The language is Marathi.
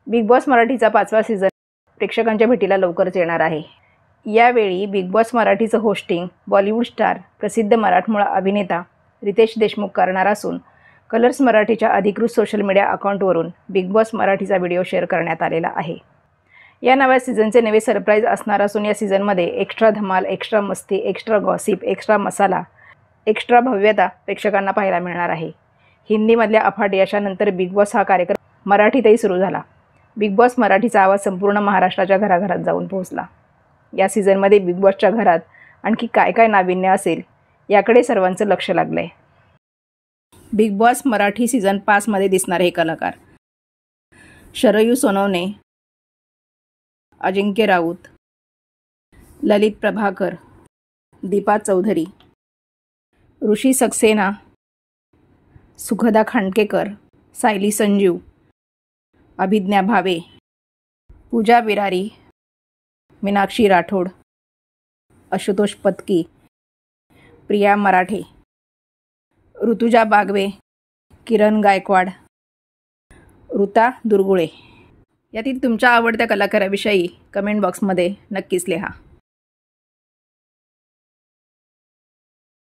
बिग बॉस मराठीचा 5वा सीझन प्रेक्षकांच्या भेटीला लवकरच येणार आहे। यावेळी बिग बॉस मराठीचं होस्टिंग बॉलिवूड स्टार प्रसिद्ध मराठमोळा अभिनेता रितेश देशमुख करणार असून कलर्स मराठीच्या अधिकृत सोशल मीडिया अकाउंटवरून बिग बॉस मराठीचा व्हिडिओ शेअर करण्यात आलेला आहे। या नव्या सीझनचे नवे सरप्राईज असणार असून या सीझनमध्ये एक्स्ट्रा धमाल, एक्स्ट्रा मस्ती, एक्स्ट्रा गॉसिप, एक्स्ट्रा मसाला, एक्स्ट्रा भव्यता प्रेक्षकांना पाहायला मिळणार आहे। हिंदीमधल्या अफाट यशानंतर बिग बॉस हा कार्यक्रम मराठीतही सुरू झाला। बिग बॉस मराठीचा आवाज संपूर्ण महाराष्ट्राच्या घराघरात जाऊन पोहोचला। या सीझनमध्ये बिग बॉसच्या घरात आणखी काय काय नाविन्य असेल याकडे सर्वांचं लक्ष लागलंय। बिग बॉस मराठी सीझन 5 मध्ये दिसणारे हे कलाकार: शरयू सोनवणे, अजिंक्य राऊत, ललित प्रभाकर, दीपा चौधरी, ऋषी सक्सेना, सुखदा खांडकेकर, सायली संजीव, अभिज्ञा भावे, पूजा विरारी, मीनाक्षी राठोड, आशुतोष पत्की, प्रिया मराठे, ऋतुजा बागवे, किरण गायकवाड, ऋता दुर्गुळे। यातील तुमच्या आवडत्या कलाकाराविषयी कमेंट बॉक्समध्ये नक्कीच लिहा।